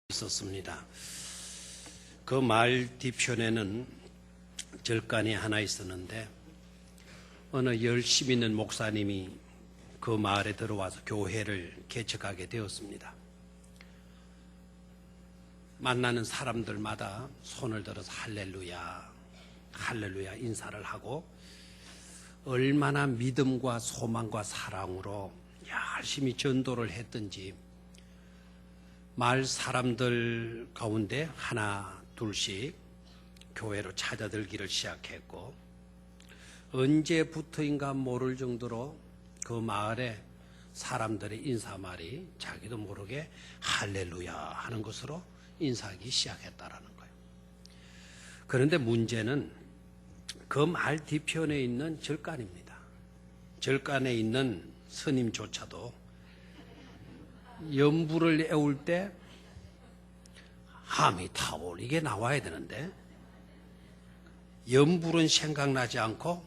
있었습니다. 그 마을 뒤편에는 절간이 하나 있었는데 어느 열심히 있는 목사님이 그 마을에 들어와서 교회를 개척하게 되었습니다. 만나는 사람들마다 손을 들어서 할렐루야, 할렐루야 인사를 하고 얼마나 믿음과 소망과 사랑으로 열심히 전도를 했든지 마을 사람들 가운데 하나 둘씩 교회로 찾아들기를 시작했고 언제부터인가 모를 정도로 그 마을에 사람들의 인사말이 자기도 모르게 할렐루야 하는 것으로 인사하기 시작했다라는 거예요. 그런데 문제는 그 마을 뒤편에 있는 절간입니다. 절간에 있는 스님조차도 연불을 애울 때 하미타올 이게 나와야 되는데 연불은 생각나지 않고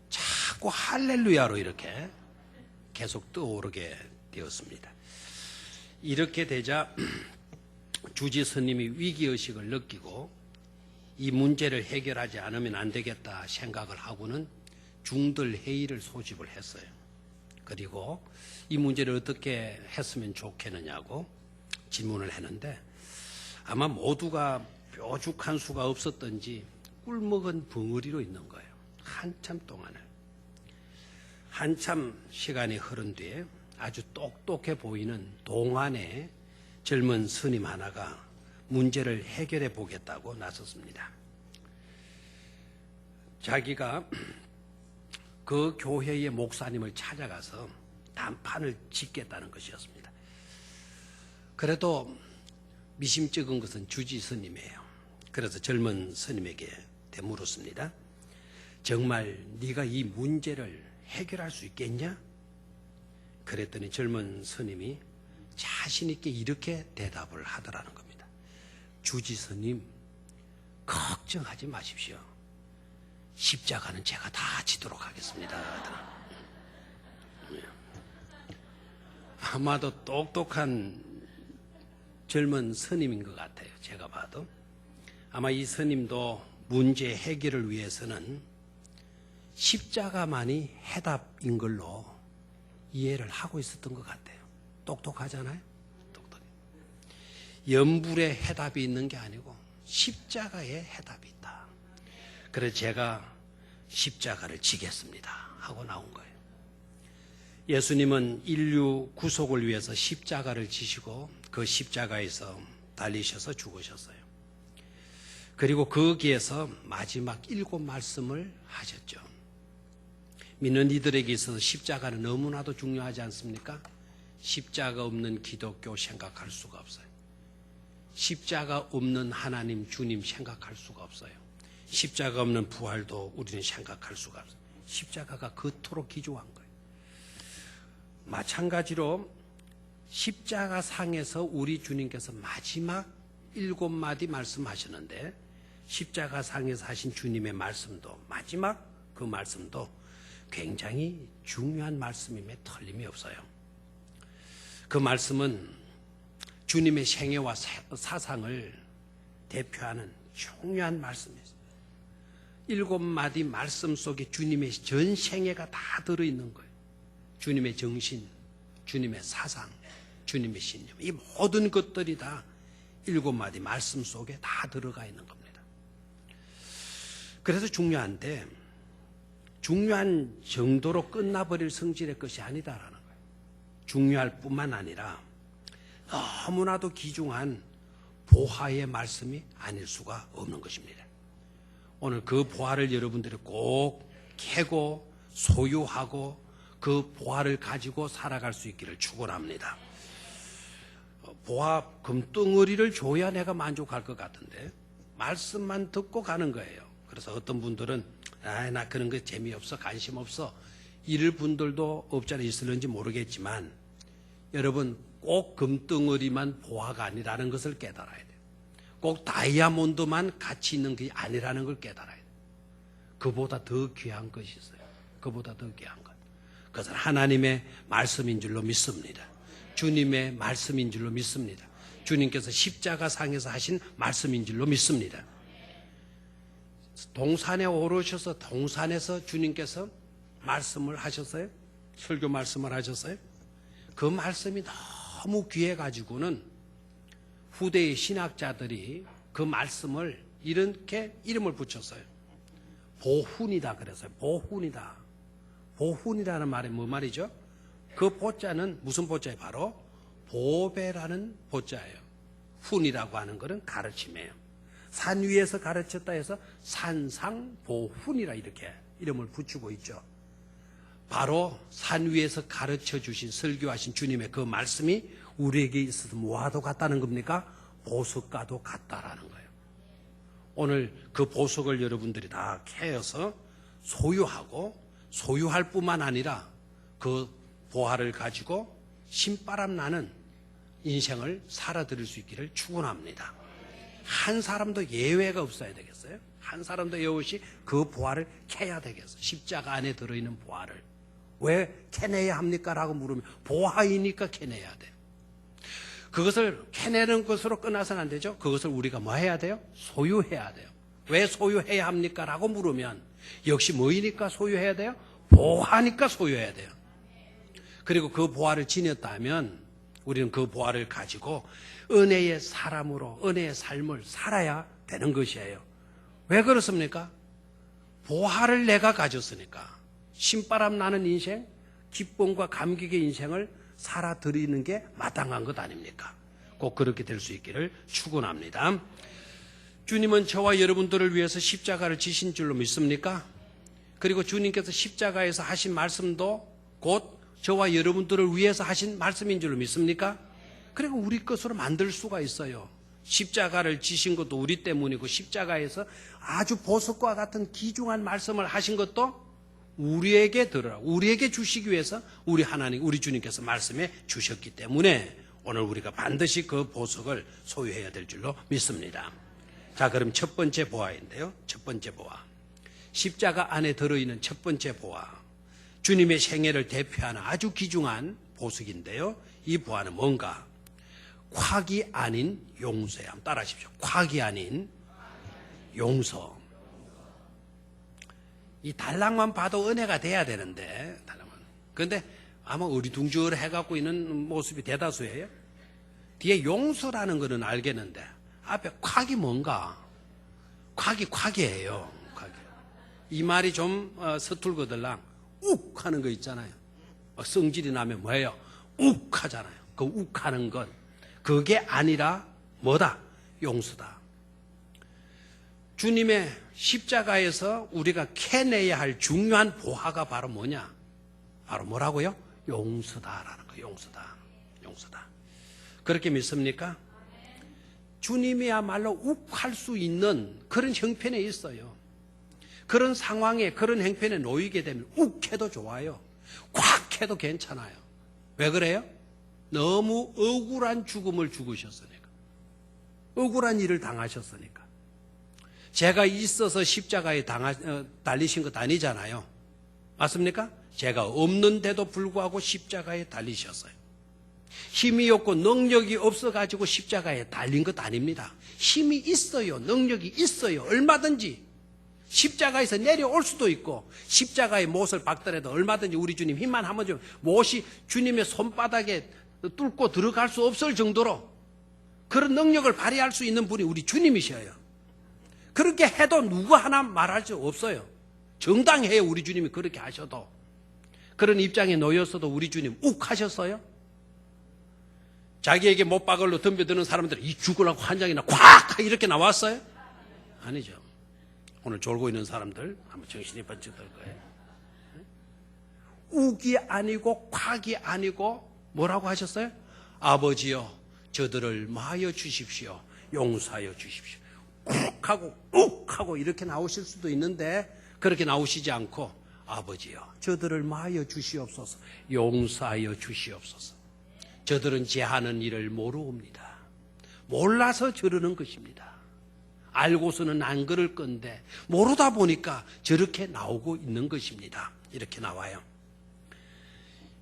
자꾸 할렐루야로 이렇게 계속 떠오르게 되었습니다. 이렇게 되자 주지 스님이 위기의식을 느끼고 이 문제를 해결하지 않으면 안 되겠다 생각을 하고는 중들 회의를 소집을 했어요. 그리고 이 문제를 어떻게 했으면 좋겠느냐고 질문을 했는데 아마 모두가 뾰족한 수가 없었던지 꿀먹은 벙어리로 있는 거예요. 한참 동안을. 한참 시간이 흐른 뒤에 아주 똑똑해 보이는 동안의 젊은 스님 하나가 문제를 해결해 보겠다고 나섰습니다. 자기가 그 교회의 목사님을 찾아가서 단판을 짓겠다는 것이었습니다. 그래도 미심쩍은 것은 주지 스님이에요. 그래서 젊은 스님에게 되물었습니다. 정말 네가 이 문제를 해결할 수 있겠냐? 그랬더니 젊은 스님이 자신 있게 이렇게 대답을 하더라는 겁니다. 주지 스님, 걱정하지 마십시오. 십자가는 제가 다 지도록 하겠습니다. 아마도 똑똑한 젊은 스님인 것 같아요. 제가 봐도. 아마 이 스님도 문제 해결을 위해서는 십자가만이 해답인 걸로 이해를 하고 있었던 것 같아요. 똑똑하잖아요. 똑똑해. 연불에 해답이 있는 게 아니고 십자가에 해답이 있다. 그래서 제가 십자가를 지겠습니다 하고 나온 거예요. 예수님은 인류 구속을 위해서 십자가를 지시고 그 십자가에서 달리셔서 죽으셨어요. 그리고 거기에서 마지막 7 말씀을 하셨죠. 믿는 이들에게 있어서 십자가는 너무나도 중요하지 않습니까? 십자가 없는 기독교 생각할 수가 없어요. 십자가 없는 하나님 주님 생각할 수가 없어요. 십자가 없는 부활도 우리는 생각할 수가 없어요. 십자가가 그토록 기조한 거예요. 마찬가지로 십자가 상에서 우리 주님께서 마지막 7마디 말씀하셨는데 십자가 상에서 하신 주님의 말씀도 마지막 그 말씀도 굉장히 중요한 말씀임에 틀림이 없어요. 그 말씀은 주님의 생애와 사상을 대표하는 중요한 말씀이었어요. 7마디 말씀 속에 주님의 전 생애가 다 들어있는 거예요. 주님의 정신, 주님의 사상, 주님의 신념, 이 모든 것들이 다 7마디 말씀 속에 다 들어가 있는 겁니다. 그래서 중요한데 중요한 정도로 끝나버릴 성질의 것이 아니다라는 거예요. 중요할 뿐만 아니라 너무나도 귀중한 보화의 말씀이 아닐 수가 없는 것입니다. 오늘 그 보화를 여러분들이 꼭 캐고 소유하고 그 보화를 가지고 살아갈 수 있기를 축원합니다. 보화 금덩어리를 줘야 내가 만족할 것 같은데 말씀만 듣고 가는 거예요. 그래서 어떤 분들은 나 그런 거 재미없어 관심 없어 이럴 분들도 없잖아 있을는지 모르겠지만 여러분 꼭 금덩어리만 보화가 아니라는 것을 깨달아야 돼요. 꼭 다이아몬드만 가치 있는 게 아니라는 걸 깨달아야 돼요. 그보다 더 귀한 것이 있어요. 그보다 더 귀한 것. 그것은 하나님의 말씀인 줄로 믿습니다. 주님의 말씀인 줄로 믿습니다. 주님께서 십자가상에서 하신 말씀인 줄로 믿습니다. 동산에 오르셔서 동산에서 주님께서 말씀을 하셨어요. 설교 말씀을 하셨어요. 그 말씀이 너무 귀해가지고는 후대의 신학자들이 그 말씀을 이렇게 이름을 붙였어요. 보훈이다 그랬어요. 보훈이다. 보훈이라는 말이 뭐 말이죠? 그 보자는 무슨 보자예요? 바로 보배라는 보자예요. 훈이라고 하는 것은 가르침이에요. 산 위에서 가르쳤다 해서 산상보훈이라 이렇게 이름을 붙이고 있죠. 바로 산 위에서 가르쳐 주신 설교하신 주님의 그 말씀이 우리에게 있어서 뭐와도 같다는 겁니까? 보석과도 같다라는 거예요. 오늘 그 보석을 여러분들이 다 캐어서 소유하고 소유할 뿐만 아니라 그 보화를 가지고 신바람 나는 인생을 살아드릴 수 있기를 축원합니다. 한 사람도 예외가 없어야 되겠어요? 한 사람도 예외 없이 그 보화를 캐야 되겠어요. 십자가 안에 들어있는 보화를. 왜 캐내야 합니까? 라고 물으면 보화이니까 캐내야 돼요. 그것을 캐내는 것으로 끝나서는 안 되죠. 그것을 우리가 뭐 해야 돼요? 소유해야 돼요. 왜 소유해야 합니까? 라고 물으면 역시 뭐이니까 소유해야 돼요? 보화니까 소유해야 돼요. 그리고 그 보화를 지녔다면 우리는 그 보화를 가지고 은혜의 사람으로 은혜의 삶을 살아야 되는 것이에요. 왜 그렇습니까? 보화를 내가 가졌으니까 신바람 나는 인생, 기쁨과 감격의 인생을 살아드리는 게 마땅한 것 아닙니까? 꼭 그렇게 될 수 있기를 축원합니다. 주님은 저와 여러분들을 위해서 십자가를 지신 줄로 믿습니까? 그리고 주님께서 십자가에서 하신 말씀도 곧 저와 여러분들을 위해서 하신 말씀인 줄로 믿습니까? 그리고 우리 것으로 만들 수가 있어요. 십자가를 지신 것도 우리 때문이고 십자가에서 아주 보석과 같은 귀중한 말씀을 하신 것도 우리에게 들으라, 우리에게 주시기 위해서 우리 하나님, 우리 주님께서 말씀해 주셨기 때문에 오늘 우리가 반드시 그 보석을 소유해야 될 줄로 믿습니다. 자, 그럼 첫 번째 보화인데요. 첫 번째 보화. 십자가 안에 들어있는 첫 번째 보화. 주님의 생애를 대표하는 아주 귀중한 보석인데요. 이 보화는 뭔가? 콱이 아닌 용서예요. 한번 따라 하십시오. 콱이 아닌 용서. 이 달랑만 봐도 은혜가 돼야 되는데, 달랑만. 그런데 아마 어리둥절 해갖고 있는 모습이 대다수예요. 뒤에 용서라는 거는 알겠는데, 앞에 콱이 뭔가? 콱이에요. 콱이. 이 말이 좀 서툴거들랑 욱 하는 거 있잖아요. 성질이 나면 뭐예요? 욱 하잖아요. 그 욱 하는 건 그게 아니라 뭐다? 용서다. 주님의 십자가에서 우리가 캐내야 할 중요한 보화가 바로 뭐냐? 바로 뭐라고요? 용서다라는 거예요. 용서다. 그렇게 믿습니까? 주님이야말로 욱할 수 있는 그런 형편에 있어요. 그런 상황에, 그런 형편에 놓이게 되면 욱해도 좋아요. 콱 해도 괜찮아요. 왜 그래요? 너무 억울한 죽음을 죽으셨으니까. 억울한 일을 당하셨으니까. 제가 있어서 십자가에 달리신 것 아니잖아요. 맞습니까? 제가 없는데도 불구하고 십자가에 달리셨어요. 힘이 없고 능력이 없어가지고 십자가에 달린 것 아닙니다. 힘이 있어요. 능력이 있어요. 얼마든지. 십자가에서 내려올 수도 있고 십자가의 못을 박더라도 얼마든지 우리 주님 힘만 하면 좀 못이 주님의 손바닥에 뚫고 들어갈 수 없을 정도로 그런 능력을 발휘할 수 있는 분이 우리 주님이셔요. 그렇게 해도 누구 하나 말할 수 없어요. 정당해요. 우리 주님이 그렇게 하셔도. 그런 입장에 놓였어도 우리 주님 욱 하셨어요? 자기에게 못박을로 덤벼드는 사람들은 이 죽으라고 환장이나 콱 이렇게 나왔어요? 아니죠. 오늘 졸고 있는 사람들 한번 정신이 번쩍 들 거예요. 욱이 아니고 콱이 아니고 뭐라고 하셨어요? 아버지여 저들을 마하여 주십시오. 용서하여 주십시오. 욱하고 이렇게 나오실 수도 있는데 그렇게 나오시지 않고 아버지여 저들을 마하여 주시옵소서. 용서하여 주시옵소서. 저들은 제하는 일을 모르옵니다. 몰라서 저러는 것입니다. 알고서는 안 그럴 건데 모르다 보니까 저렇게 나오고 있는 것입니다. 이렇게 나와요.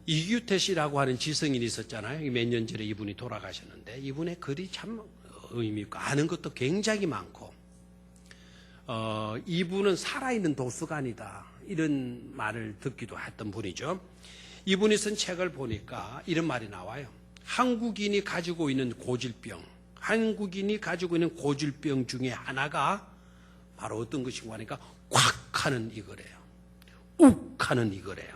이규태 씨라고 하는 지성인이 있었잖아요. 몇 년 전에 이분이 돌아가셨는데 이분의 글이 참 의미 있고 아는 것도 굉장히 많고 이분은 살아있는 도서관이다 이런 말을 듣기도 했던 분이죠. 이분이 쓴 책을 보니까 이런 말이 나와요. 한국인이 가지고 있는 고질병 중에 하나가 바로 어떤 것인가 하니까 콱 하는 이거래요. 욱 하는 이거래요.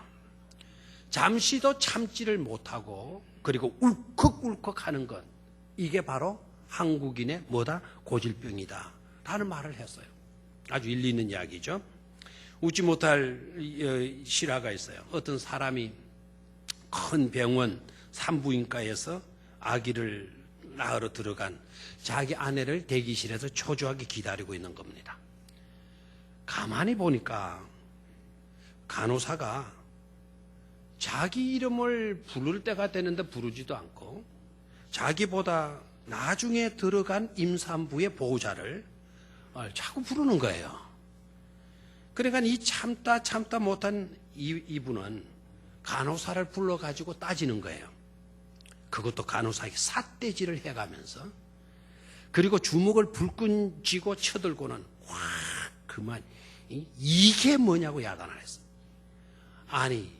잠시도 참지를 못하고 그리고 울컥울컥 하는 것, 이게 바로 한국인의 뭐다? 고질병이다 라는 말을 했어요. 아주 일리 있는 이야기죠. 웃지 못할 실화가 있어요. 어떤 사람이 큰 병원 산부인과에서 아기를 낳으러 들어간 자기 아내를 대기실에서 초조하게 기다리고 있는 겁니다. 가만히 보니까 간호사가 자기 이름을 부를 때가 되는데 부르지도 않고 자기보다 나중에 들어간 임산부의 보호자를 자꾸 부르는 거예요. 그러니까 이 참다 못한 이분은 간호사를 불러가지고 따지는 거예요. 그것도 간호사에게 삿대질을 해가면서, 그리고 주먹을 불끈 쥐고 쳐들고는 와 그만 이게 뭐냐고 야단을 했어. 아니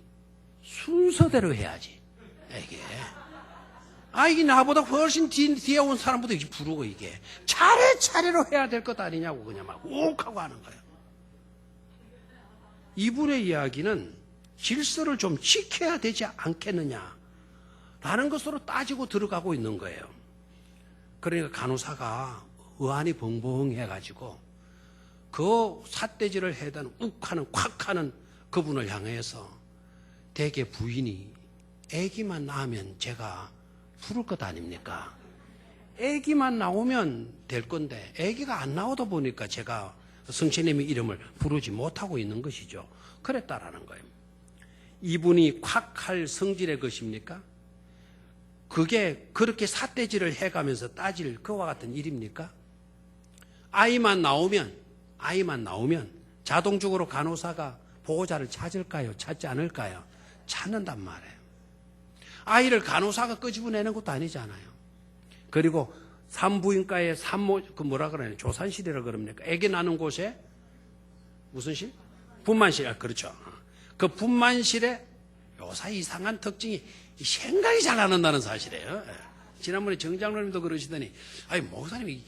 순서대로 해야지 이게. 이게 나보다 훨씬 뒤에 온 사람보다 이게 부르고 이게 차례차례로 해야 될 것 아니냐고 그냥 막 욱하고 하는 거예요. 이분의 이야기는 질서를 좀 지켜야 되지 않겠느냐 라는 것으로 따지고 들어가고 있는 거예요. 그러니까 간호사가 의안이 벙벙해가지고 그 삿대질을 해던 욱하는 콱하는 그분을 향해서 대개 부인이 아기만 낳으면 제가 부를 것 아닙니까? 아기만 나오면 될 건데 아기가 안 나오다 보니까 제가 성신님의 이름을 부르지 못하고 있는 것이죠. 그랬다라는 거예요. 이분이 콱할 성질의 것입니까? 그게 그렇게 삿대질을 해가면서 따질 그와 같은 일입니까? 아이만 나오면 자동적으로 간호사가 보호자를 찾을까요? 찾지 않을까요? 찾는단 말이에요. 아이를 간호사가 끄집어내는 것도 아니잖아요. 그리고 산부인과의 뭐라 그러냐, 조산실이라 그럽니까? 아기 나는 곳에 무슨 실? 분만실. 그렇죠. 그 분만실에 요사 이상한 특징이 생각이 잘 안 난다는 사실이에요. 지난번에 정장로님도 그러시더니 목사님이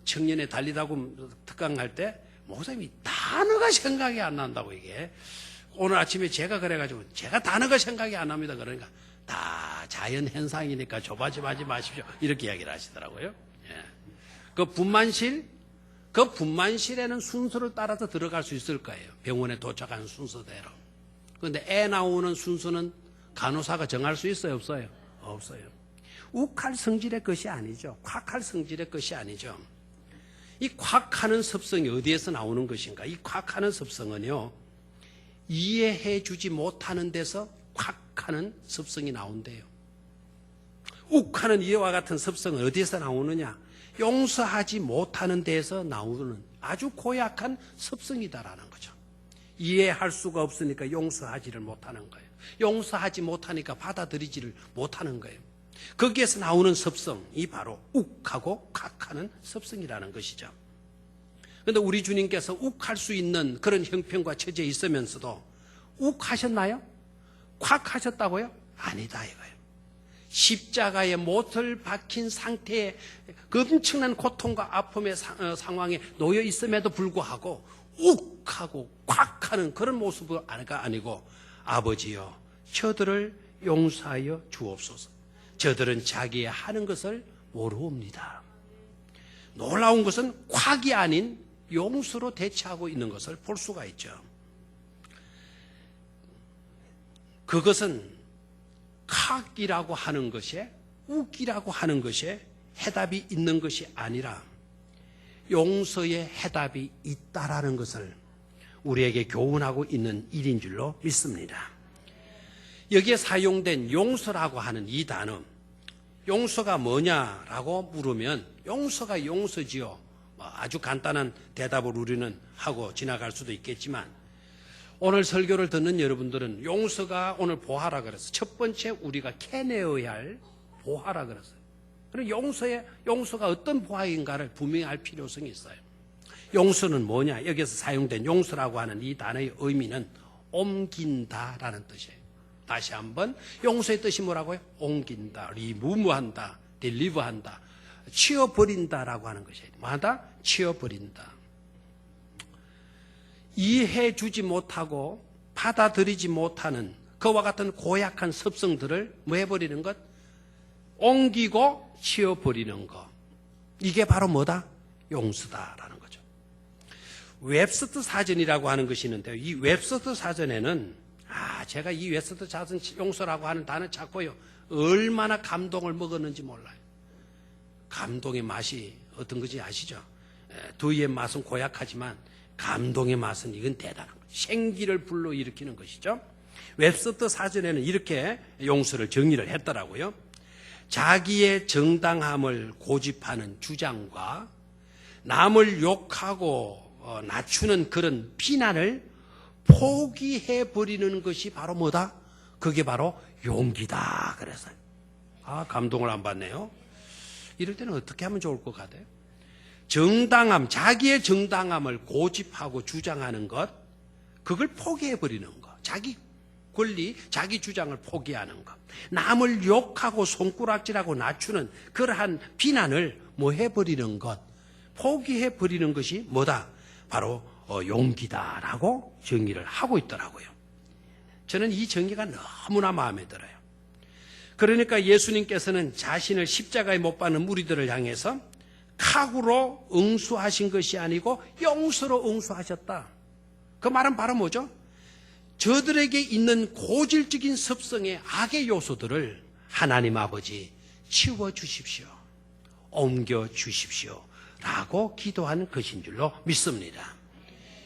청년에 달리다고 특강할 때 목사님이 단어가 생각이 안 난다고. 이게 오늘 아침에 제가 그래가지고 제가 단어가 생각이 안 납니다. 그러니까 다 자연 현상이니까 조바심하지 마십시오 이렇게 이야기를 하시더라고요. 그 분만실에는 순서를 따라서 들어갈 수 있을 거예요. 병원에 도착하는 순서대로. 그런데 애 나오는 순서는 간호사가 정할 수 있어요? 없어요? 없어요. 욱할 성질의 것이 아니죠. 콱할 성질의 것이 아니죠. 이 콱하는 습성이 어디에서 나오는 것인가? 이 콱하는 습성은요, 이해해 주지 못하는 데서 콱하는 습성이 나온대요. 욱하는 이와 같은 습성은 어디에서 나오느냐? 용서하지 못하는 데에서 나오는 아주 고약한 습성이다라는 거죠. 이해할 수가 없으니까 용서하지를 못하는 거예요. 용서하지 못하니까 받아들이지를 못하는 거예요. 거기에서 나오는 습성이 바로 욱하고 콱하는 습성이라는 것이죠. 그런데 우리 주님께서 욱할 수 있는 그런 형편과 처지에 있으면서도 욱하셨나요? 콱하셨다고요? 아니다 이거예요. 십자가에 못을 박힌 상태에 그 엄청난 고통과 아픔의 상황에 놓여 있음에도 불구하고 욱하고 콱하는 그런 모습가 아니고, 아버지여 저들을 용서하여 주옵소서. 저들은 자기의 하는 것을 모르옵니다. 놀라운 것은 콱이 아닌 용서로 대처하고 있는 것을 볼 수가 있죠. 그것은 콱이라고 하는 것에, 욱이라고 하는 것에 해답이 있는 것이 아니라 용서의 해답이 있다라는 것을 우리에게 교훈하고 있는 일인 줄로 믿습니다. 여기에 사용된 용서라고 하는 이 단어, 용서가 뭐냐라고 물으면 용서가 용서지요. 아주 간단한 대답을 우리는 하고 지나갈 수도 있겠지만, 오늘 설교를 듣는 여러분들은 용서가 오늘 보화라 그랬어요. 첫 번째 우리가 캐내어야 할 보화라 그랬어요. 그리고 용서가 어떤 보화인가를 분명히 알 필요성이 있어요. 용서는 뭐냐? 여기서 사용된 용서라고 하는 이 단어의 의미는 옮긴다라는 뜻이에요. 다시 한번 용서의 뜻이 뭐라고요? 옮긴다, 리무브한다, 딜리버한다, 치워버린다라고 하는 것이에요. 뭐하다? 치워버린다. 이해해주지 못하고 받아들이지 못하는 그와 같은 고약한 습성들을 뭐 해버리는 것? 옮기고 치워버리는 것. 이게 바로 뭐다? 용서다라는 거죠. 웹스터 사전이라고 하는 것이 있는데요. 이 웹스터 사전에는 제가 이 웹스터 사전 용서라고 하는 단어 찾고요. 얼마나 감동을 먹었는지 몰라요. 감동의 맛이 어떤 건지 아시죠? 두의의 맛은 고약하지만 감동의 맛은 이건 대단한 거죠. 생기를 불러일으키는 것이죠. 웹스터 사전에는 이렇게 용서를 정의를 했더라고요. 자기의 정당함을 고집하는 주장과 남을 욕하고 낮추는 그런 비난을 포기해버리는 것이 바로 뭐다? 그게 바로 용기다. 그래서요. 감동을 안 받네요. 이럴 때는 어떻게 하면 좋을 것 같아요? 정당함, 자기의 정당함을 고집하고 주장하는 것, 그걸 포기해버리는 것. 자기 권리, 자기 주장을 포기하는 것. 남을 욕하고 손가락질하고 낮추는 그러한 비난을 뭐 해버리는 것. 포기해버리는 것이 뭐다? 바로 용기다라고 정의를 하고 있더라고요. 저는 이 정의가 너무나 마음에 들어요. 그러니까 예수님께서는 자신을 십자가에 못 박는 무리들을 향해서 칼으로 응수하신 것이 아니고 용서로 응수하셨다. 그 말은 바로 뭐죠? 저들에게 있는 고질적인 습성의 악의 요소들을 하나님 아버지 치워주십시오. 옮겨주십시오. 라고 기도하는 것인 줄로 믿습니다.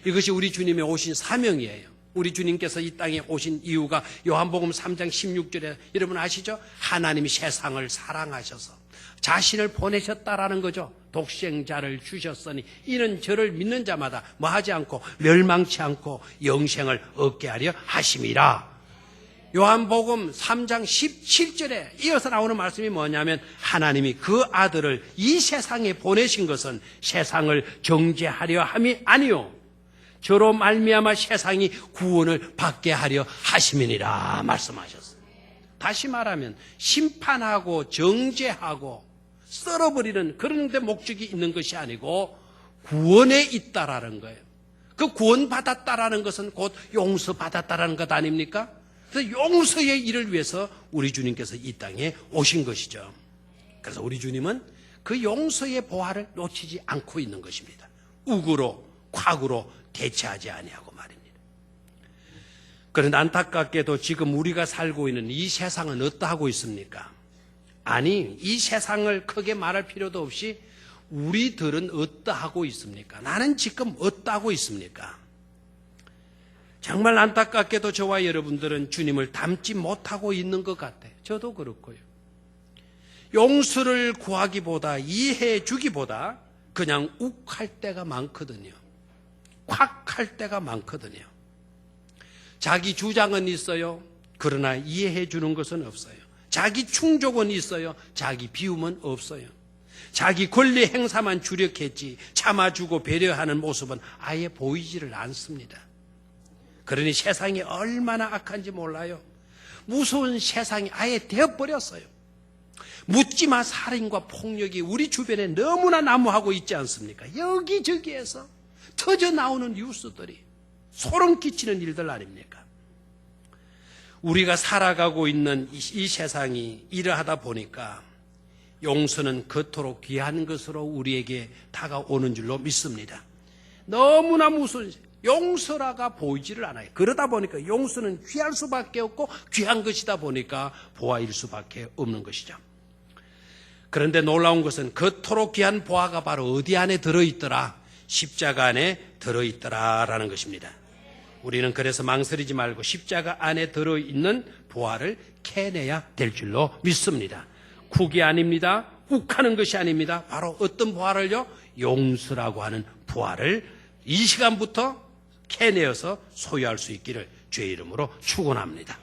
이것이 우리 주님의 오신 사명이에요. 우리 주님께서 이 땅에 오신 이유가 요한복음 3장 16절에 여러분 아시죠? 하나님이 세상을 사랑하셔서 자신을 보내셨다라는 거죠. 독생자를 주셨으니 이는 저를 믿는 자마다 뭐하지 않고 멸망치 않고 영생을 얻게 하려 하심이라. 요한복음 3장 17절에 이어서 나오는 말씀이 뭐냐면 하나님이 그 아들을 이 세상에 보내신 것은 세상을 정죄하려 함이 아니요 저로 말미암아 세상이 구원을 받게 하려 하심이니라 말씀하셨어요. 다시 말하면 심판하고 정죄하고 썰어버리는 그런 데 목적이 있는 것이 아니고 구원에 있다라는 거예요. 그 구원받았다라는 것은 곧 용서받았다라는 것 아닙니까? 그래서 용서의 일을 위해서 우리 주님께서 이 땅에 오신 것이죠. 그래서 우리 주님은 그 용서의 보화를 놓치지 않고 있는 것입니다. 우구로 과구로 대체하지 아니하고 말입니다. 그런데 안타깝게도 지금 우리가 살고 있는 이 세상은 어떠하고 있습니까? 아니, 이 세상을 크게 말할 필요도 없이 우리들은 어떠하고 있습니까? 나는 지금 어떠하고 있습니까? 정말 안타깝게도 저와 여러분들은 주님을 닮지 못하고 있는 것 같아요. 저도 그렇고요. 용서를 구하기보다 이해해 주기보다 그냥 욱할 때가 많거든요. 콱 할 때가 많거든요. 자기 주장은 있어요. 그러나 이해해 주는 것은 없어요. 자기 충족은 있어요. 자기 비움은 없어요. 자기 권리 행사만 주력했지 참아주고 배려하는 모습은 아예 보이지를 않습니다. 그러니 세상이 얼마나 악한지 몰라요. 무서운 세상이 아예 되어버렸어요. 묻지마 살인과 폭력이 우리 주변에 너무나 난무하고 있지 않습니까? 여기저기에서 터져 나오는 뉴스들이 소름 끼치는 일들 아닙니까? 우리가 살아가고 있는 이 세상이 이러하다 보니까 용서는 그토록 귀한 것으로 우리에게 다가오는 줄로 믿습니다. 너무나 무서운 용서라가 보이지를 않아요. 그러다 보니까 용서는 귀할 수밖에 없고 귀한 것이다 보니까 보화일 수밖에 없는 것이죠. 그런데 놀라운 것은 그토록 귀한 보화가 바로 어디 안에 들어있더라? 십자가 안에 들어있더라라는 것입니다. 우리는 그래서 망설이지 말고 십자가 안에 들어있는 보화를 캐내야 될 줄로 믿습니다. 쿡이 아닙니다. 욱하는 것이 아닙니다. 바로 어떤 보화를요? 용서라고 하는 보화를 이 시간부터 캐내어서 소유할 수 있기를 주의 이름으로 축원합니다.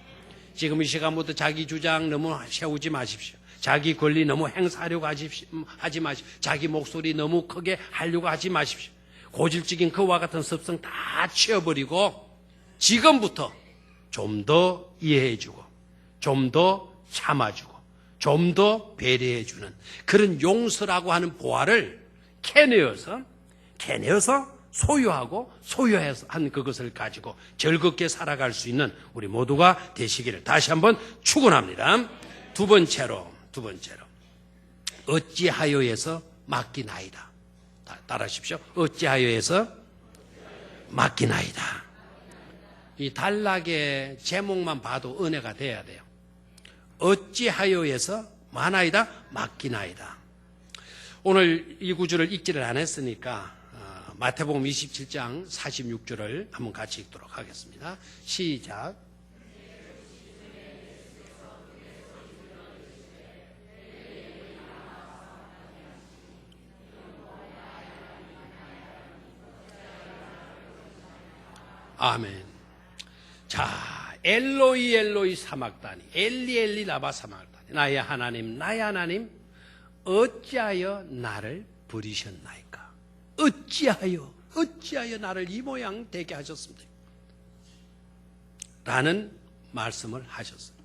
지금 이 시간부터 자기 주장 너무 세우지 마십시오. 자기 권리 너무 행사하려고 하지 마십시오. 자기 목소리 너무 크게 하려고 하지 마십시오. 고질적인 그와 같은 습성 다 치워버리고 지금부터 좀 더 이해해주고 좀 더 참아주고 좀 더 배려해주는 그런 용서라고 하는 보화를 캐내어서 소유하고 소유해서 한 그것을 가지고 즐겁게 살아갈 수 있는 우리 모두가 되시기를 다시 한번 축원합니다. 두 번째로 어찌하여에서 맡기나이다. 따라하십시오. 어찌하여에서 맡기나이다. 이 단락의 제목만 봐도 은혜가 돼야 돼요. 어찌하여에서 마나이다 맡기나이다. 오늘 이 구절을 읽지를 안 했으니까 마태복음 27장 46절을 한번 같이 읽도록 하겠습니다. 시작. 아멘. 자, 엘로이 엘로이 사막다니, 엘리 엘리 라바 사막다니, 나의 하나님 어찌하여 나를 버리셨나이까? 어찌하여 나를 이 모양 되게 하셨습니까? 라는 말씀을 하셨어요.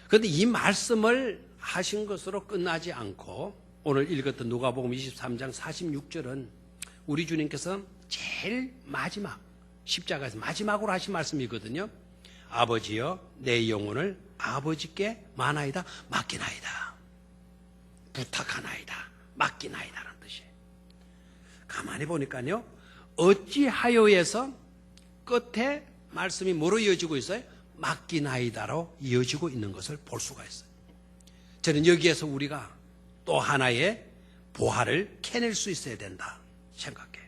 그런데 이 말씀을 하신 것으로 끝나지 않고 오늘 읽었던 누가복음 23장 46절은 우리 주님께서 제일 마지막 십자가에서 마지막으로 하신 말씀이거든요. 아버지여 내 영혼을 아버지께 마나이다 맡기나이다. 부탁하나이다. 맡기나이다라는 뜻이에요. 가만히 보니까요. 어찌하여에서 끝에 말씀이 뭐로 이어지고 있어요? 맡기나이다로 이어지고 있는 것을 볼 수가 있어요. 저는 여기에서 우리가 또 하나의 보화를 캐낼 수 있어야 된다 생각해요.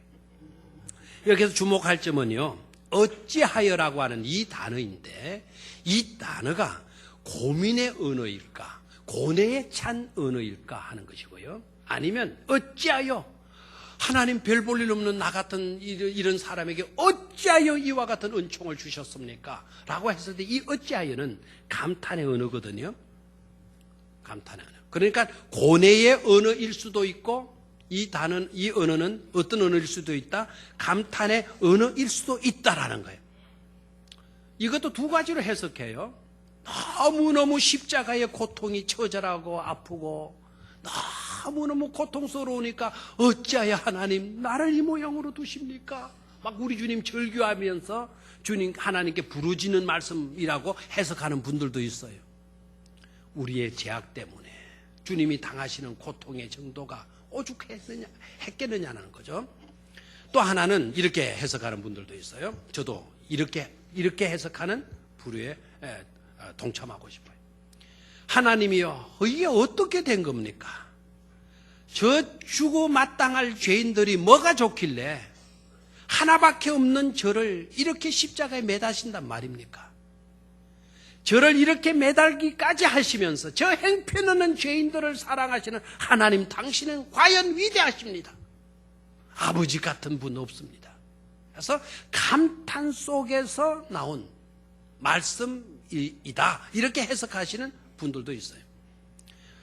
여기서 주목할 점은요. 어찌하여라고 하는 이 단어인데 이 단어가 고민의 언어일까? 고뇌에 찬 언어일까 하는 것이고요. 아니면 어찌하여 하나님 별 볼 일 없는 나 같은 이런 사람에게 어찌하여 이와 같은 은총을 주셨습니까? 라고 했을 때 이 어찌하여는 감탄의 언어거든요. 감탄의 언어. 그러니까 고뇌의 언어일 수도 있고 이 언어는 어떤 언어일 수도 있다? 감탄의 언어일 수도 있다라는 거예요. 이것도 두 가지로 해석해요. 너무너무 십자가의 고통이 처절하고 아프고 너무너무 고통스러우니까 어찌하여 하나님 나를 이 모양으로 두십니까? 막 우리 주님 절규하면서 주님 하나님께 부르짖는 말씀이라고 해석하는 분들도 있어요. 우리의 죄악 때문에 주님이 당하시는 고통의 정도가 오죽했겠느냐는 거죠. 또 하나는 이렇게 해석하는 분들도 있어요. 저도 이렇게 해석하는 부류에 동참하고 싶어요. 하나님이요, 이게 어떻게 된 겁니까? 저 죽어 마땅할 죄인들이 뭐가 좋길래 하나밖에 없는 저를 이렇게 십자가에 매다신단 말입니까? 저를 이렇게 매달기까지 하시면서 저 형편없는 죄인들을 사랑하시는 하나님 당신은 과연 위대하십니다. 아버지 같은 분 없습니다. 그래서 감탄 속에서 나온 말씀이다 이렇게 해석하시는 분들도 있어요.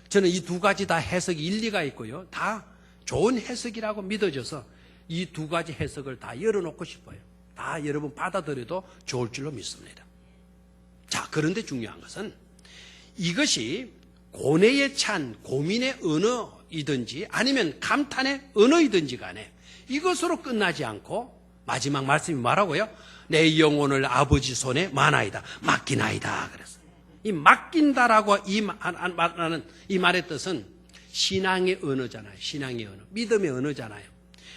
저는 이 두 가지 다 해석이 일리가 있고요. 다 좋은 해석이라고 믿어져서 이 두 가지 해석을 다 열어놓고 싶어요. 다 여러분 받아들여도 좋을 줄로 믿습니다. 자, 그런데 중요한 것은 이것이 고뇌에 찬 고민의 언어이든지 아니면 감탄의 언어이든지 간에 이것으로 끝나지 않고 마지막 말씀이 뭐라고요? 내 영혼을 아버지 손에 마나이다, 맡기나이다 그랬어요. 이 맡긴다라고 말하는 이 말의 뜻은 신앙의 언어잖아요. 신앙의 언어, 믿음의 언어잖아요.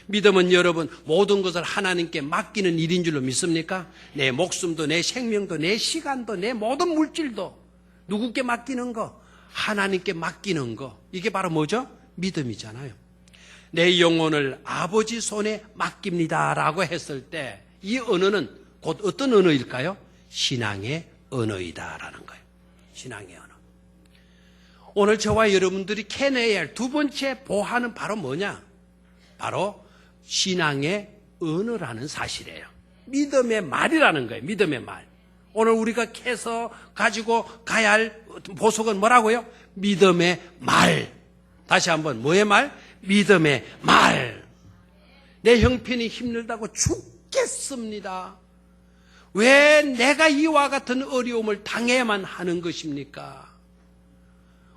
믿음은 여러분 모든 것을 하나님께 맡기는 일인 줄로 믿습니까? 내 목숨도 내 생명도 내 시간도 내 모든 물질도 누구께 맡기는 거? 하나님께 맡기는 거. 이게 바로 뭐죠? 믿음이잖아요. 내 영혼을 아버지 손에 맡깁니다 라고 했을 때 이 언어는 곧 어떤 언어일까요? 신앙의 언어이다라는 거예요. 신앙의 언어. 오늘 저와 여러분들이 캐내야 할 두 번째 보화는 바로 뭐냐? 바로 신앙의 언어라는 사실이에요. 믿음의 말이라는 거예요. 믿음의 말. 오늘 우리가 캐서 가지고 가야 할 보석은 뭐라고요? 믿음의 말. 다시 한번 뭐의 말? 믿음의 말. 내 형편이 힘들다고 죽겠습니다. 왜 내가 이와 같은 어려움을 당해야만 하는 것입니까?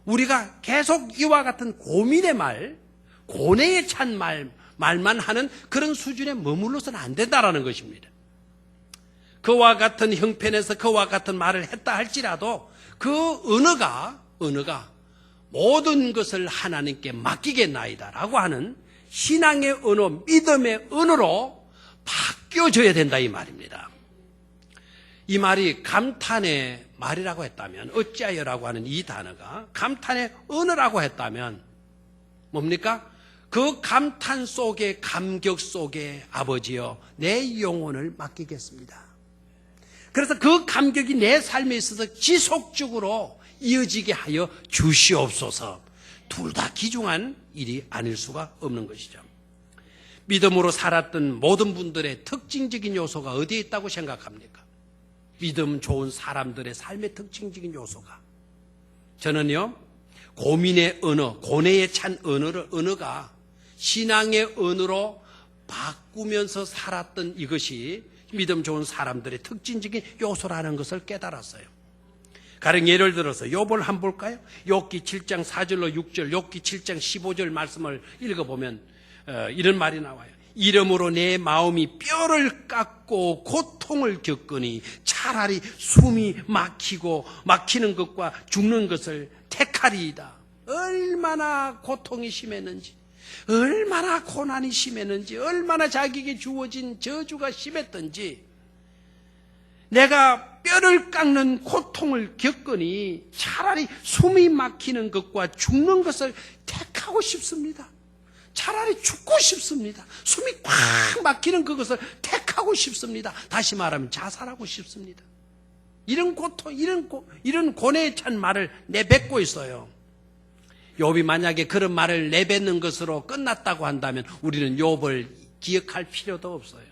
우리가 계속 이와 같은 고민의 말, 고뇌에 찬 말만 하는 그런 수준에 머물러서는 안 된다라는 것입니다. 그와 같은 형편에서 그와 같은 말을 했다 할지라도 그 언어가 모든 것을 하나님께 맡기겠나이다라고 하는 신앙의 언어, 믿음의 언어로 바뀌어져야 된다 이 말입니다. 이 말이 감탄의 말이라고 했다면, 어찌하여라고 하는 이 단어가 감탄의 언어라고 했다면 뭡니까? 그 감탄 속에, 감격 속에 아버지여 내 영혼을 맡기겠습니다. 그래서 그 감격이 내 삶에 있어서 지속적으로 이어지게 하여 주시옵소서. 둘 다 귀중한 일이 아닐 수가 없는 것이죠. 믿음으로 살았던 모든 분들의 특징적인 요소가 어디에 있다고 생각합니까? 믿음 좋은 사람들의 삶의 특징적인 요소가, 저는요, 고민의 언어, 고뇌에 찬 언어가 신앙의 언어로 바꾸면서 살았던 이것이 믿음 좋은 사람들의 특징적인 요소라는 것을 깨달았어요. 가령 예를 들어서 욥을 한번 볼까요? 욥기 7장 4절로 6절, 욥기 7장 15절 말씀을 읽어보면 이런 말이 나와요. 이러므로 내 마음이 뼈를 깎고 고통을 겪으니 차라리 숨이 막히는 것과 죽는 것을 택하리이다. 얼마나 고통이 심했는지, 얼마나 고난이 심했는지, 얼마나 자기에게 주어진 저주가 심했던지, 내가 뼈를 깎는 고통을 겪으니 차라리 숨이 막히는 것과 죽는 것을 택하고 싶습니다. 차라리 죽고 싶습니다. 숨이 꽉 막히는 그것을 택하고 싶습니다. 다시 말하면 자살하고 싶습니다. 이런 고통, 이런 고뇌에 찬 말을 내뱉고 있어요. 욥이 만약에 그런 말을 내뱉는 것으로 끝났다고 한다면 우리는 욥을 기억할 필요도 없어요.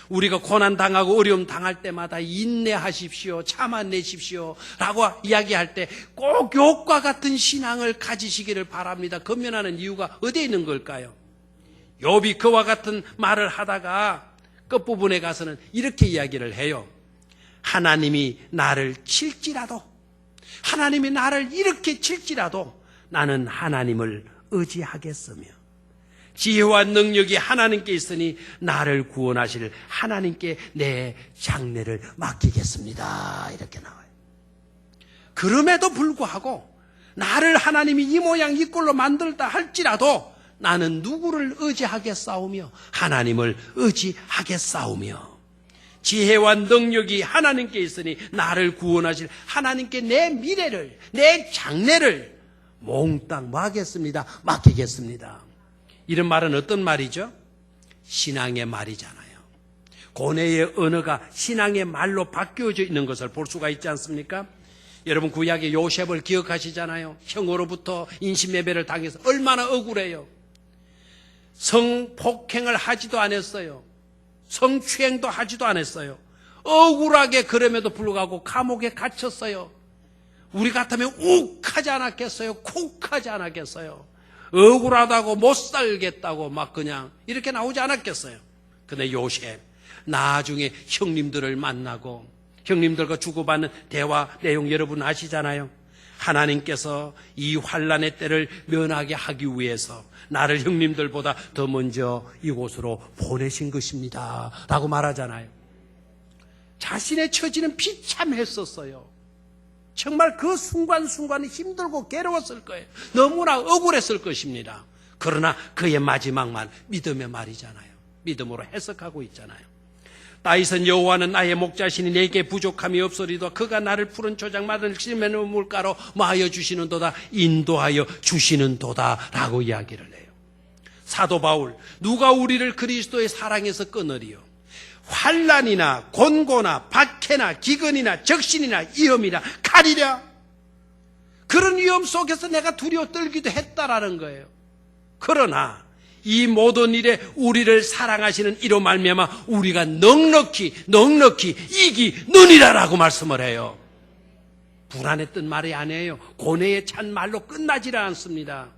우리가 고난당하고 어려움 당할 때마다 인내하십시오, 참아내십시오 라고 이야기할 때 꼭 욥과 같은 신앙을 가지시기를 바랍니다. 건면하는 이유가 어디에 있는 걸까요? 욥이 그와 같은 말을 하다가 끝부분에 가서는 이렇게 이야기를 해요. 하나님이 나를 칠지라도, 하나님이 나를 이렇게 칠지라도 나는 하나님을 의지하겠으며 지혜와 능력이 하나님께 있으니 나를 구원하실 하나님께 내 장래를 맡기겠습니다. 이렇게 나와요. 그럼에도 불구하고 나를 하나님이 이 모양 이 꼴로 만들다 할지라도 나는 누구를 의지하겠사오며 하나님을 의지하겠사오며 지혜와 능력이 하나님께 있으니 나를 구원하실 하나님께 내 미래를, 내 장래를 몽땅 맡기겠습니다. 이런 말은 어떤 말이죠? 신앙의 말이잖아요. 고뇌의 언어가 신앙의 말로 바뀌어져 있는 것을 볼 수가 있지 않습니까? 여러분 구약의 요셉을 기억하시잖아요. 형으로부터 인신매매를 당해서 얼마나 억울해요. 성폭행을 하지도 않았어요. 성추행도 하지도 않았어요. 억울하게 그럼에도 불구하고 감옥에 갇혔어요. 우리 같으면 욱하지 않았겠어요? 쿡하지 않았겠어요? 억울하다고 못 살겠다고 막 그냥 이렇게 나오지 않았겠어요? 근데 요셉 나중에 형님들을 만나고 형님들과 주고받는 대화 내용 여러분 아시잖아요. 하나님께서 이 환난의 때를 면하게 하기 위해서 나를 형님들보다 더 먼저 이곳으로 보내신 것입니다 라고 말하잖아요. 자신의 처지는 비참했었어요. 정말 그 순간순간이 힘들고 괴로웠을 거예요. 너무나 억울했을 것입니다. 그러나 그의 마지막 말, 믿음의 말이잖아요. 믿음으로 해석하고 있잖아요. 다윗은 여호와는 나의 목자시니 내게 부족함이 없으리도 그가 나를 푸른 초장마을 시멘의 물가로 마하여 주시는도다, 인도하여 주시는도다 라고 이야기를 해요. 사도 바울, 누가 우리를 그리스도의 사랑에서 끊으리요? 환난이나 곤고나 박해나 기근이나 적신이나 위험이나 칼이랴. 그런 위험 속에서 내가 두려워 떨기도 했다라는 거예요. 그러나 이 모든 일에 우리를 사랑하시는 이로 말미암아 우리가 넉넉히 이기느니라라고 말씀을 해요. 불안했던 말이 아니에요. 고뇌에 찬 말로 끝나질 않습니다.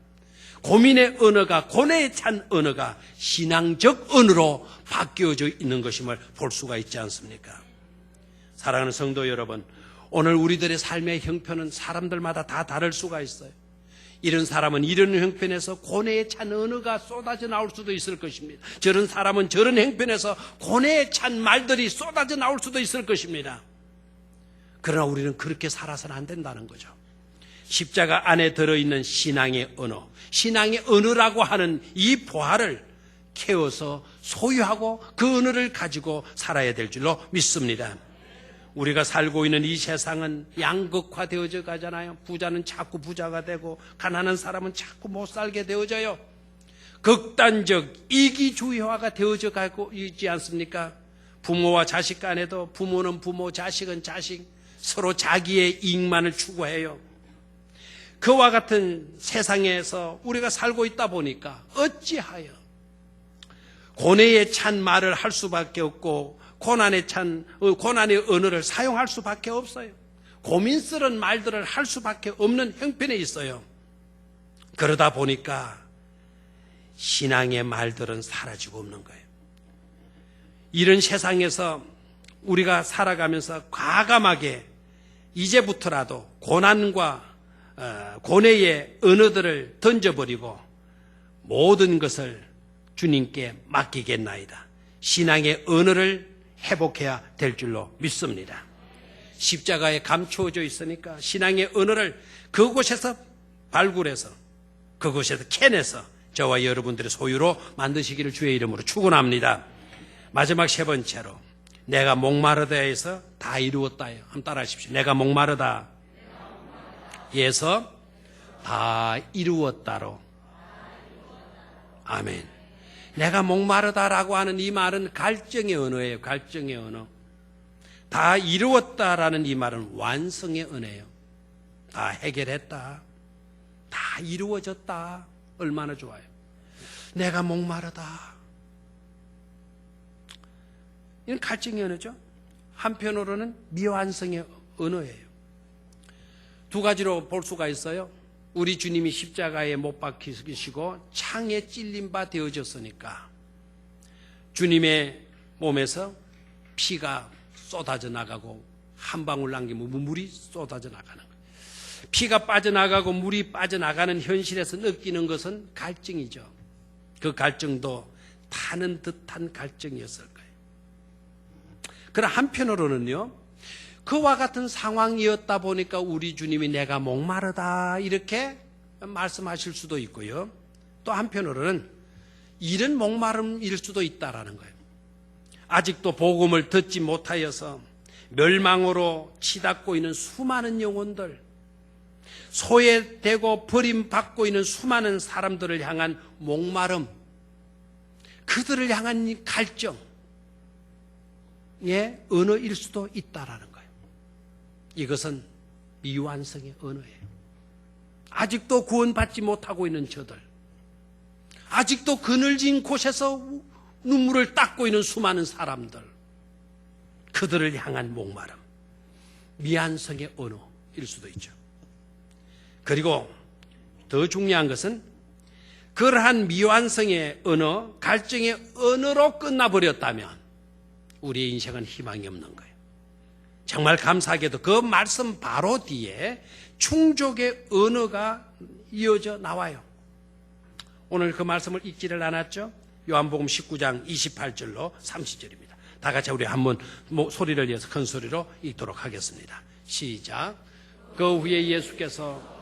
고민의 언어가, 고뇌에 찬 언어가 신앙적 언어로 바뀌어져 있는 것임을 볼 수가 있지 않습니까? 사랑하는 성도 여러분, 오늘 우리들의 삶의 형편은 사람들마다 다 다를 수가 있어요. 이런 사람은 이런 형편에서 고뇌에 찬 언어가 쏟아져 나올 수도 있을 것입니다. 저런 사람은 저런 형편에서 고뇌에 찬 말들이 쏟아져 나올 수도 있을 것입니다. 그러나 우리는 그렇게 살아서는 안 된다는 거죠. 십자가 안에 들어있는 신앙의 언어, 신앙의 언어라고 하는 이 보화를 캐어서 소유하고 그 언어를 가지고 살아야 될 줄로 믿습니다. 우리가 살고 있는 이 세상은 양극화되어져 가잖아요. 부자는 자꾸 부자가 되고 가난한 사람은 자꾸 못 살게 되어져요. 극단적 이기주의화가 되어져 가고 있지 않습니까? 부모와 자식 간에도 부모는 부모, 자식은 자식, 서로 자기의 이익만을 추구해요. 그와 같은 세상에서 우리가 살고 있다 보니까 어찌하여 고뇌에 찬 말을 할 수밖에 없고 고난의 언어를 사용할 수밖에 없어요. 고민스러운 말들을 할 수밖에 없는 형편에 있어요. 그러다 보니까 신앙의 말들은 사라지고 없는 거예요. 이런 세상에서 우리가 살아가면서 과감하게 이제부터라도 고난과 고뇌의 언어들을 던져버리고 모든 것을 주님께 맡기겠나이다. 신앙의 언어를 회복해야 될 줄로 믿습니다. 십자가에 감추어져 있으니까 신앙의 언어를 그곳에서 발굴해서 그곳에서 캐내서 저와 여러분들의 소유로 만드시기를 주의 이름으로 축원합니다. 마지막 세 번째로 내가 목마르다에서 다 이루었다요. 한번 따라하십시오. 내가 목마르다 에서 다 이루었다로. 아멘. 내가 목마르다라고 하는 이 말은 갈증의 언어예요. 갈증의 언어. 다 이루었다라는 이 말은 완성의 언어예요. 다 해결했다. 다 이루어졌다. 얼마나 좋아요. 내가 목마르다. 이건 갈증의 언어죠. 한편으로는 미완성의 언어예요. 두 가지로 볼 수가 있어요. 우리 주님이 십자가에 못 박히시고 창에 찔린 바 되어졌으니까 주님의 몸에서 피가 쏟아져 나가고 한 방울 남기면 물이 쏟아져 나가는 거예요. 피가 빠져나가고 물이 빠져나가는 현실에서 느끼는 것은 갈증이죠. 그 갈증도 타는 듯한 갈증이었을 거예요. 그러나 한편으로는요, 그와 같은 상황이었다 보니까 우리 주님이 내가 목마르다 이렇게 말씀하실 수도 있고요. 또 한편으로는 이런 목마름일 수도 있다라는 거예요. 아직도 복음을 듣지 못하여서 멸망으로 치닫고 있는 수많은 영혼들, 소외되고 버림받고 있는 수많은 사람들을 향한 목마름, 그들을 향한 갈증의 언어일 수도 있다라는 거예요. 이것은 미완성의 언어예요. 아직도 구원받지 못하고 있는 저들, 아직도 그늘진 곳에서 눈물을 닦고 있는 수많은 사람들, 그들을 향한 목마름, 미완성의 언어일 수도 있죠. 그리고 더 중요한 것은 그러한 미완성의 언어, 갈증의 언어로 끝나버렸다면 우리의 인생은 희망이 없는 거예요. 정말 감사하게도 그 말씀 바로 뒤에 충족의 언어가 이어져 나와요. 오늘 그 말씀을 읽지를 않았죠? 요한복음 19장 28절로 30절입니다. 다 같이 우리 한번 소리를 내서 큰 소리로 읽도록 하겠습니다. 시작. 그 후에 예수께서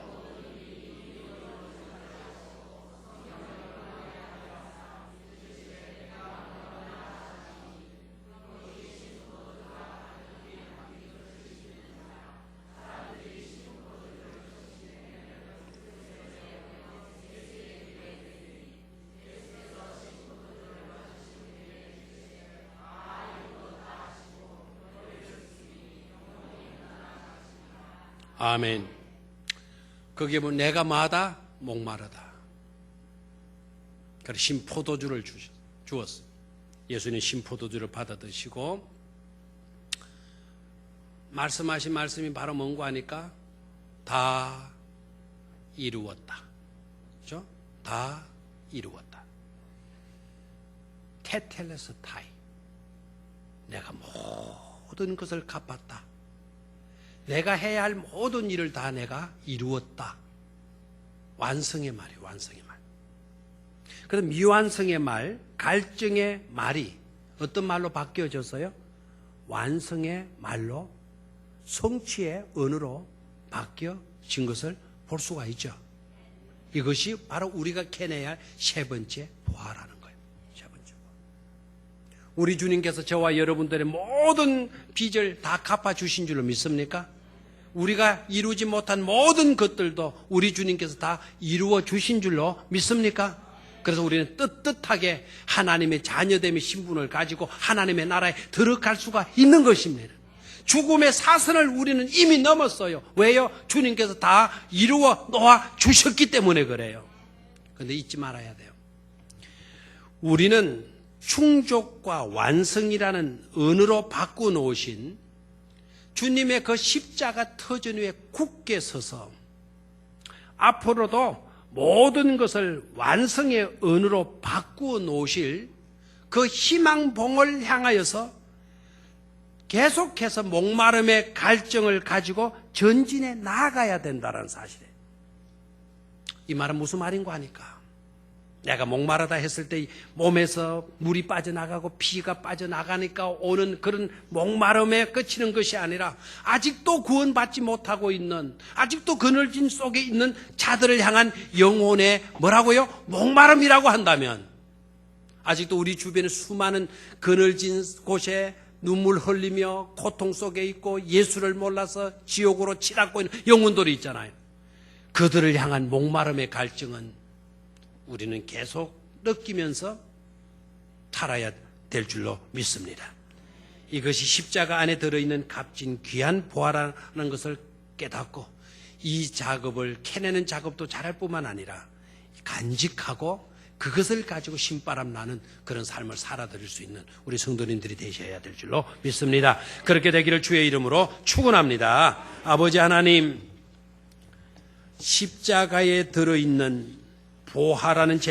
아멘. 그게 뭐 내가 마다 목마르다. 그래서 신포도주를 주었어요. 예수님 신포도주를 받아 드시고 말씀하신 말씀이 바로 뭔고 하니까 다 이루었다. 그죠? 다 이루었다. 테텔레스타이. 내가 모든 것을 갚았다. 내가 해야 할 모든 일을 다 내가 이루었다. 완성의 말이에요. 완성의 말. 그래서 미완성의 말, 갈증의 말이 어떤 말로 바뀌어졌어요? 완성의 말로, 성취의 언어로 바뀌어진 것을 볼 수가 있죠. 이것이 바로 우리가 캐내야 할 세 번째 보화라는 거예요. 세 번째 보화. 우리 주님께서 저와 여러분들의 모든 빚을 다 갚아주신 줄로 믿습니까? 우리가 이루지 못한 모든 것들도 우리 주님께서 다 이루어 주신 줄로 믿습니까? 그래서 우리는 떳떳하게 하나님의 자녀됨의 신분을 가지고 하나님의 나라에 들어갈 수가 있는 것입니다. 죽음의 사선을 우리는 이미 넘었어요. 왜요? 주님께서 다 이루어 놓아 주셨기 때문에 그래요. 그런데 잊지 말아야 돼요. 우리는 충족과 완성이라는 언어로 바꿔 놓으신 주님의 그 십자가 터전 위에 굳게 서서 앞으로도 모든 것을 완성의 언어로 바꾸어 놓으실 그 희망봉을 향하여서 계속해서 목마름의 갈증을 가지고 전진해 나아가야 된다는 사실이에요. 이 말은 무슨 말인가 하니까 내가 목마르다 했을 때 몸에서 물이 빠져나가고 피가 빠져나가니까 오는 그런 목마름에 그치는 것이 아니라 아직도 구원받지 못하고 있는, 아직도 그늘진 속에 있는 자들을 향한 영혼의 뭐라고요? 목마름이라고 한다면, 아직도 우리 주변에 수많은 그늘진 곳에 눈물 흘리며 고통 속에 있고 예수를 몰라서 지옥으로 치닫고 있는 영혼들이 있잖아요. 그들을 향한 목마름의 갈증은 우리는 계속 느끼면서 살아야 될 줄로 믿습니다. 이것이 십자가 안에 들어있는 값진 귀한 보화라는 것을 깨닫고 이 작업을 캐내는 작업도 잘할 뿐만 아니라 간직하고 그것을 가지고 신바람 나는 그런 삶을 살아드릴 수 있는 우리 성도님들이 되셔야 될 줄로 믿습니다. 그렇게 되기를 주의 이름으로 축원합니다. 아버지 하나님, 십자가에 들어있는 보화라는